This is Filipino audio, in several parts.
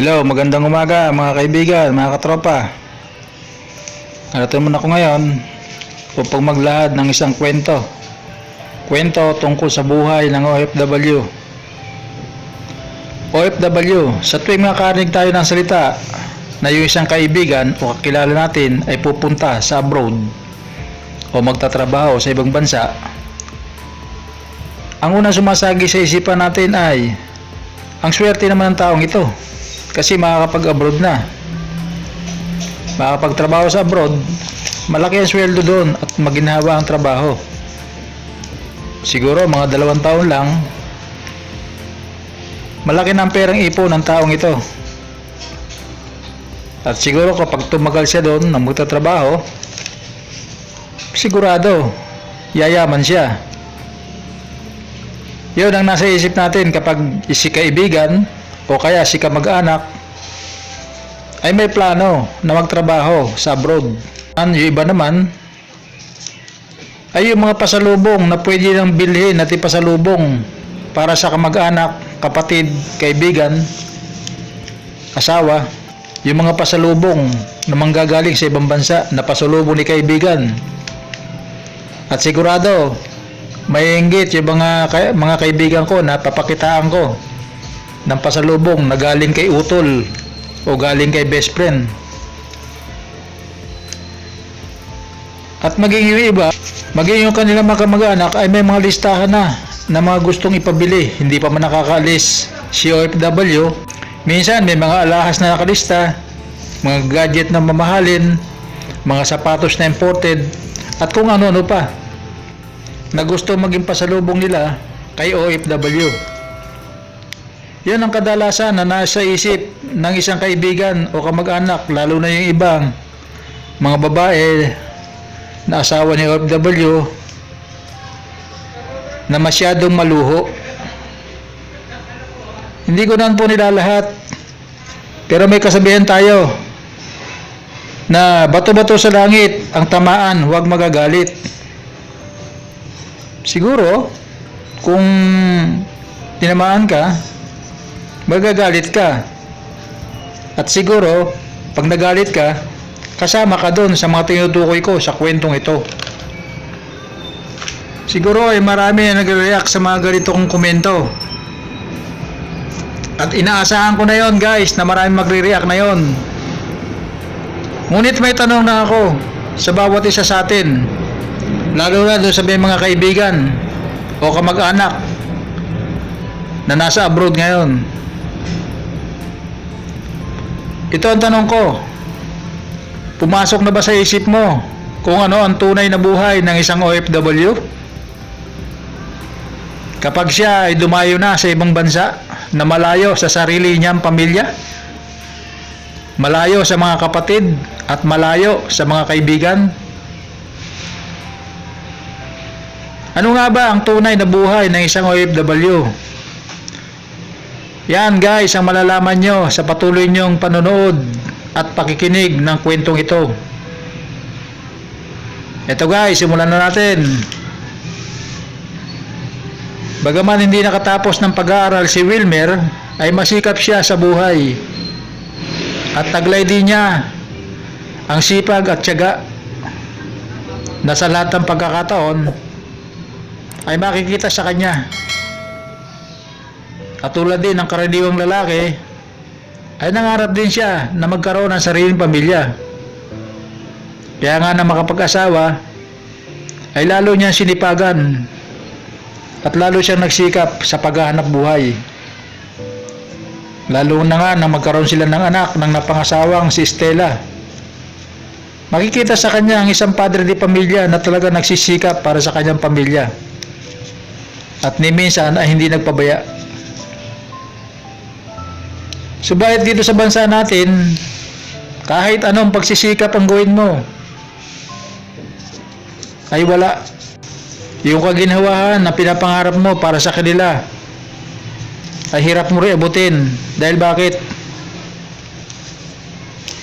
Hello, magandang umaga mga kaibigan, mga katropa. Narito naman ako ngayon upang maglahad ng isang kwento. Kwento tungkol sa buhay ng OFW. OFW, sa tuwing makarinig tayo ng salita na yung isang kaibigan o kakilala natin ay pupunta sa abroad o magtatrabaho sa ibang bansa, ang unang sumasagi sa isipan natin ay ang swerte naman ng taong ito. Kasi makakapag-abroad na. Makakapagtrabaho sa abroad, malaki ang sweldo doon at maginhawa ang trabaho. Siguro mga 2 taon lang, malaki na ang perang ipon ng taong ito. At siguro kapag tumagal siya doon na magtatrabaho, sigurado, yayaman siya. Yun ang nasa isip natin kapag si kaibigan o kaya si kamag-anak ay may plano na magtrabaho sa abroad. Yung iba naman ay yung mga pasalubong na pwede nang bilhin at ipasalubong para sa kamag-anak, kapatid, kaibigan, asawa. Yung mga pasalubong na manggagaling sa ibang bansa na pasalubong ni kaibigan. At sigurado may inggit yung mga kaibigan ko na papakitaan ko ng pasalubong na galing kay utol o galing kay best friend. At maging yung iba, maging yung kanilang mga kamag-anak ay may mga listahan na mga gustong ipabili, hindi pa man nakakaalis si OFW. Minsan may mga alahas na nakalista, mga gadget na mamahalin, mga sapatos na imported, at kung ano-ano pa na gusto maging pasalubong nila kay OFW. Yan ang kadalasan na nasa isip ng isang kaibigan o kamag-anak, lalo na yung ibang mga babae na asawa ni OFW na masyadong maluho. Hindi ko naman po nilalahat, pero may kasabihan tayo na bato-bato sa langit ang tamaan, huwag magagalit. Siguro kung tinamaan ka, magagalit ka. At siguro, pag nagalit ka, kasama ka doon sa mga tinutukoy ko sa kwentong ito. Siguro ay marami na nag-react sa mga ganito kong komento. At inaasahan ko na yon, guys, na marami magre-react na yon. Ngunit may tanong na ako sa bawat isa sa atin, lalo na doon sa mga kaibigan o kamag-anak na nasa abroad ngayon. Ito ang tanong ko, pumasok na ba sa isip mo kung ano ang tunay na buhay ng isang OFW? Kapag siya ay dumayo na sa ibang bansa na malayo sa sarili niyang pamilya, malayo sa mga kapatid at malayo sa mga kaibigan. Ano nga ba ang tunay na buhay ng isang OFW? Yan, guys, ang malalaman nyo sa patuloy nyong panonood at pakikinig ng kwentong ito. Ito, guys, simulan na natin. Bagaman hindi nakatapos ng pag-aaral si Wilmer, ay masikap siya sa buhay. At taglay din niya ang sipag at tiyaga na sa lahat ng pagkakataon ay makikita sa kanya. At tulad din ng karaniwang lalaki, ay nangarap din siya na magkaroon ng sariling pamilya. Kaya nga na makapag-asawa, ay lalo niyang sinipagan at lalo siyang nagsikap sa paghahanap buhay. Lalo na nga na magkaroon sila ng anak ng napangasawang si Stella. Makikita sa kanya ang isang padre di pamilya na talaga nagsisikap para sa kanyang pamilya. At ni minsan ay hindi nagpabaya. Subalit dito sa bansa natin, kahit anong pagsisikap ang gawin mo, ay wala. Yung kaginhawahan na pinapangarap mo para sa kanila, ay hirap mo rin abutin. Dahil bakit?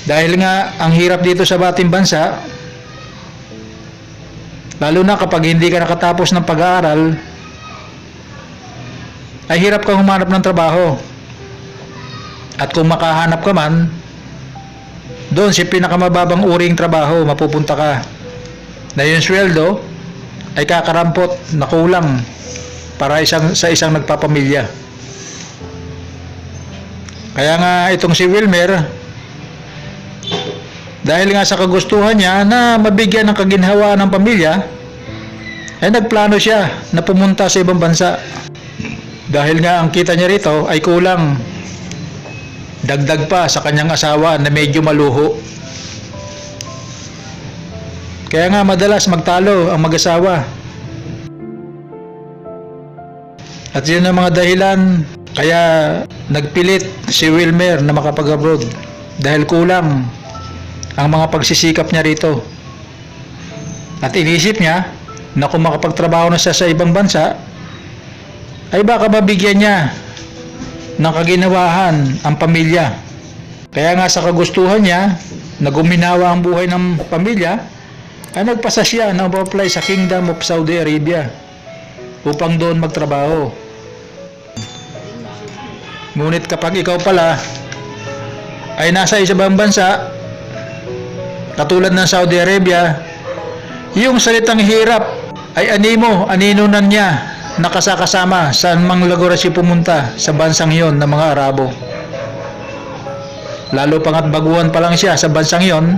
Dahil nga ang hirap dito sa ating bansa, lalo na kapag hindi ka nakatapos ng pag-aaral, ay hirap kang humanap ng trabaho. At kung makahanap ka man, doon sa pinakamababang uring trabaho mapupunta ka, na yung sweldo ay kakarampot na kulang para sa isang nagpapamilya. Kaya nga itong si Wilmer, dahil nga sa kagustuhan niya na mabigyan ng kaginhawaan ng pamilya, ay nagplano siya na pumunta sa ibang bansa. Dahil nga ang kita niya rito ay kulang, dagdag pa sa kanyang asawa na medyo maluho. Kaya nga madalas magtalo ang mag-asawa. At yun ang mga dahilan kaya nagpilit si Wilmer na makapag-abroad, dahil kulang ang mga pagsisikap niya rito. At inisip niya na kung makapagtrabaho na siya sa ibang bansa, ay baka mabigyan niya ng kaginawahan ang pamilya. Kaya nga sa kagustuhan niya na guminawa ang buhay ng pamilya, ay nagpasa siya na mag-apply sa Kingdom of Saudi Arabia upang doon magtrabaho. Ngunit kapag ikaw pala ay nasa ibang bansa, katulad ng Saudi Arabia, yung salitang hirap ay aninunan niya nakasakasama saan mang lugar siya pumunta sa bansang yon ng mga Arabo. Lalo pangat baguhan pa lang siya sa bansang yon,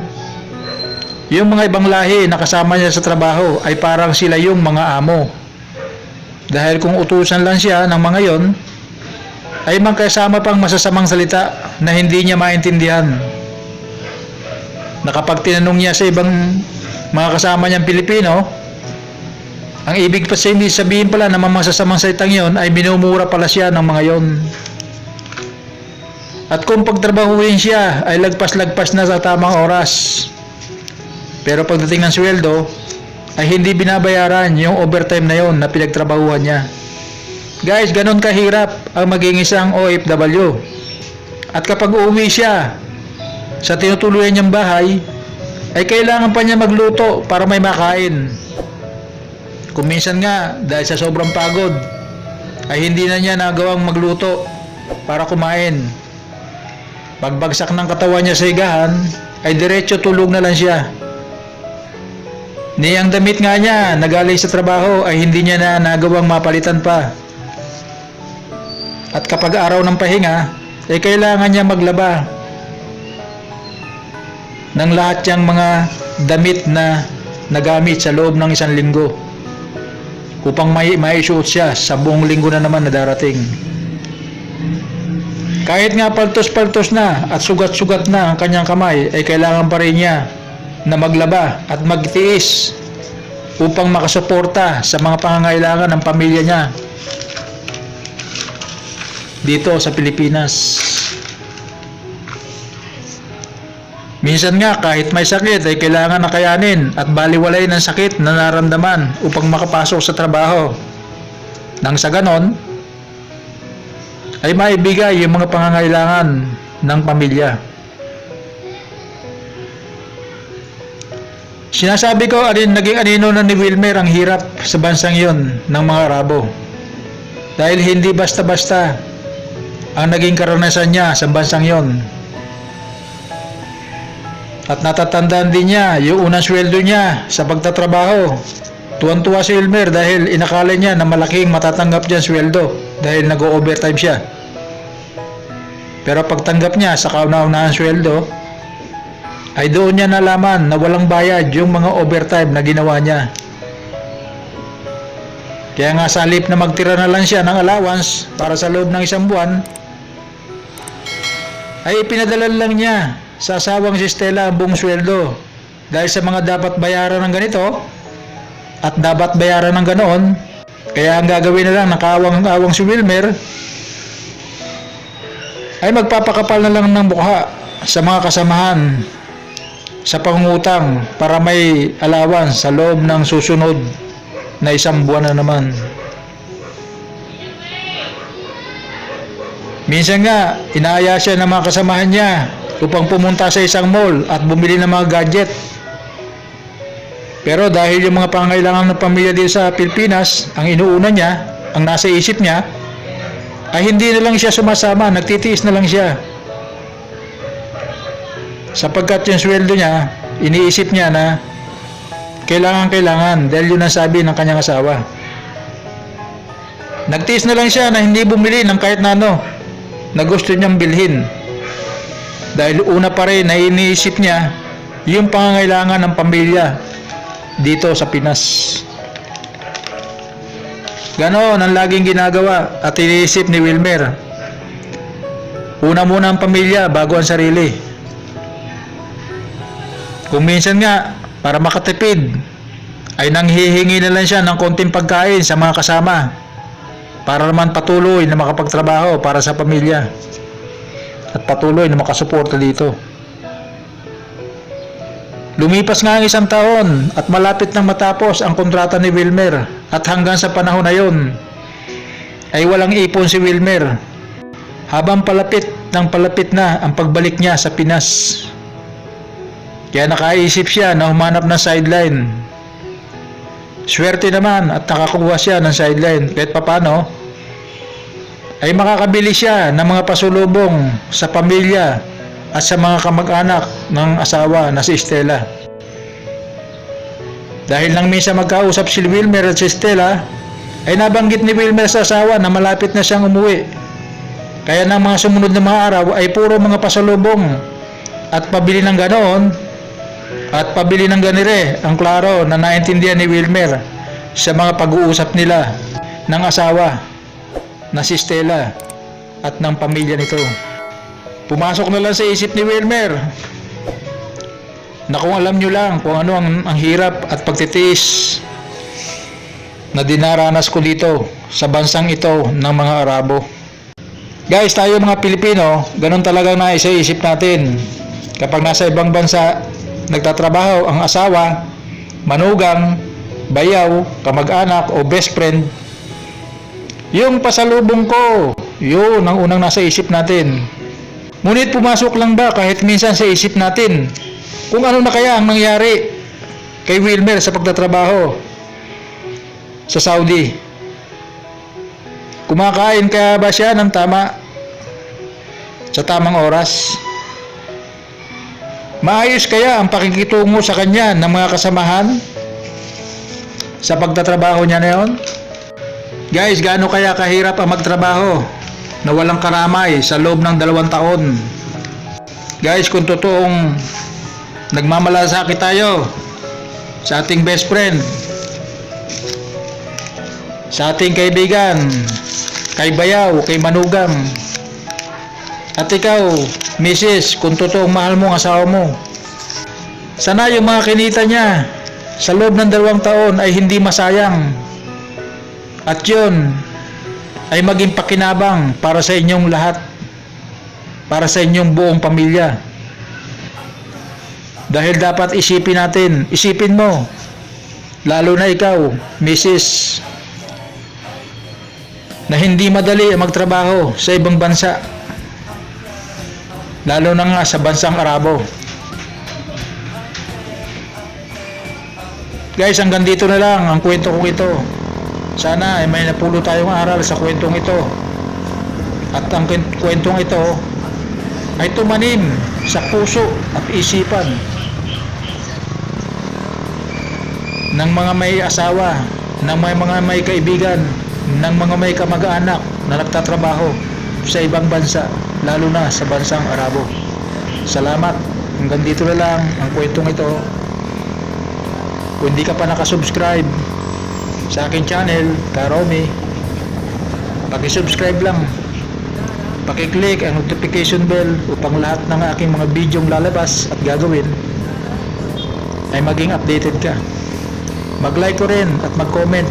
yung mga ibang lahi na kasama niya sa trabaho ay parang sila yung mga amo. Dahil kung utusan lang siya ng mga yon, ay magkasama pang masasamang salita na hindi niya maintindihan. Na kapag tinanong niya sa ibang mga kasama niyang Pilipino, ang ibig pa sabihin pala ng mga masasamang salitang yon ay minumura pala siya ng mga yon. At kung pagtrabahuin siya ay lagpas-lagpas na sa tamang oras. Pero pagdating ng sweldo ay hindi binabayaran yung overtime na yon na pinagtrabahuhan niya. Guys, ganun kahirap ang maging isang OFW. At kapag uuwi siya sa tinutuluyan niyang bahay, ay kailangan pa niya magluto para may makain. Kung minsan nga, dahil sa sobrang pagod, ay hindi na niya nagawang magluto para kumain. Pagbagsak ng katawan niya sa higahan, ay diretso tulog na lang siya. Niyang damit nga niya na galing sa trabaho ay hindi niya na nagawang mapalitan pa. At kapag araw ng pahinga, ay kailangan niya maglaba ng lahat niyang mga damit na nagamit sa loob ng isang linggo upang maisuot siya sa buong linggo na naman na darating. Kahit nga paltos-paltos na at sugat-sugat na ang kanyang kamay, ay kailangan pa rin niya na maglaba at magtiis upang makasuporta sa mga pangangailangan ng pamilya niya dito sa Pilipinas. Minsan nga kahit may sakit ay kailangan nakayanin at baliwalay ng sakit na naramdaman upang makapasok sa trabaho. Nang sa ganon, ay maibigay yung mga pangangailangan ng pamilya. Sinasabi ko, naging anino na ni Wilmer ang hirap sa bansang yon ng mga Arabo. Dahil hindi basta-basta ang naging karanasan niya sa bansang yon. At natatandaan din niya yung unang sweldo niya sa pagtatrabaho. Tuwan-tuwa si Wilmer dahil inakala niya na malaking matatanggap niya sweldo dahil nag-overtime siya. Pero pagtanggap niya sa kauna-unahang sweldo, ay doon niya nalaman na walang bayad yung mga overtime na ginawa niya. Kaya nga sa halip na magtira na lang siya ng allowance para sa loob ng isang buwan, ay ipinadala lang niya sa asawang si Stella ang buong sweldo. Dahil sa mga dapat bayaran ng ganito at dapat bayaran ng ganoon, kaya ang gagawin na lang ng kaawang-awang si Wilmer ay magpapakapal na lang ng mukha sa mga kasamahan sa pangungutang para may allowance sa loob ng susunod na isang buwan na naman. Minsan nga, inaaya siya ng mga kasamahan niya upang pumunta sa isang mall at bumili ng mga gadget. Pero dahil yung mga pangangailangan ng pamilya dito sa Pilipinas, ang inuuna niya, ang nasa isip niya, ay hindi na lang siya sumasama, nagtitiis na lang siya. Sapagkat yung sweldo niya, iniisip niya na kailangan dahil yun ang sabi ng kanyang asawa. Nagtiis na lang siya na hindi bumili ng kahit na ano na gusto niyang bilhin. Dahil una pa rin na iniisip niya yung pangangailangan ng pamilya dito sa Pinas. Ganon ang laging ginagawa at iniisip ni Wilmer. Una muna ang pamilya bago ang sarili. Kung minsan nga, para makatipid, ay nanghihingi na lang siya ng konting pagkain sa mga kasama para naman patuloy na makapagtrabaho para sa pamilya at patuloy na makasuporta dito. Lumipas nga ang 1 taon at malapit nang matapos ang kontrata ni Wilmer at hanggang sa panahon na yon ay walang ipon si Wilmer habang palapit na ang pagbalik niya sa Pinas. Kaya nakaisip siya na humanap ng sideline. Swerte naman at nakakuha siya ng sideline kahit papano ay makakabili siya ng mga pasulubong sa pamilya at sa mga kamag-anak ng asawa na si Stella. Dahil nang minsan magkausap si Wilmer at si Stella, ay nabanggit ni Wilmer sa asawa na malapit na siyang umuwi. Kaya ng mga sumunod na mga araw ay puro mga pasalubong at pabili ng ganoon at pabili ng ganire ang klaro na naintindihan ni Wilmer sa mga pag-uusap nila ng asawa na si Stella at ng pamilya nito. Pumasok na lang sa isip ni Wilmer na kung alam nyo lang kung ano ang hirap at pagtitiis na dinaranas ko dito sa bansang ito ng mga Arabo. Guys, tayo mga Pilipino, ganun talagang naisa-isip natin. Kapag nasa ibang bansa, nagtatrabaho ang asawa, manugang, bayaw, kamag-anak o best friend, yung pasalubong ko, yun ang unang nasa isip natin. Ngunit pumasok lang ba kahit minsan sa isip natin kung ano na kaya ang nangyari kay Wilmer sa pagtatrabaho sa Saudi? Kumakain kaya ba siya ng tama sa tamang oras? Maayos kaya ang pakikitungo sa kanya ng mga kasamahan sa pagtatrabaho niya na yun? Guys, gaano kaya kahirap ang magtrabaho na walang karamay sa loob ng 2 taon? Guys, kung totoong nagmamalasakit tayo sa ating best friend, sa ating kaibigan, kay bayaw, kay manugang, at ikaw, Mrs., kung totoong mahal mo ang asawa mo, sana yung mga kinita niya sa loob ng 2 taon ay hindi masayang. At yun ay maging pakinabang para sa inyong lahat, para sa inyong buong pamilya. Dahil dapat isipin mo, lalo na ikaw, Mrs., na hindi madali magtrabaho sa ibang bansa, lalo na nga sa bansang Arabo. Guys, hanggang dito na lang ang kwento kong ito. Sana ay may napulo tayong aral sa kwentong ito. At ang kwentong ito ay tumanim sa puso at isipan ng mga may asawa, ng mga may kaibigan, ng mga may kamag-anak na nagtatrabaho sa ibang bansa, lalo na sa bansang Arabo. Salamat. Hanggang dito na lang ang kwentong ito. Kung hindi ka pa nakasubscribe sa aking channel, Karomi, paki-subscribe lang, paki-click ang notification bell upang lahat ng aking mga bidyong lalabas at gagawin ay maging updated ka. Mag-like ko rin at mag-comment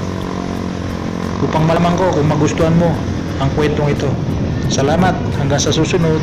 upang malaman ko kung magustuhan mo ang kwentong ito. Salamat, hanggang sa susunod.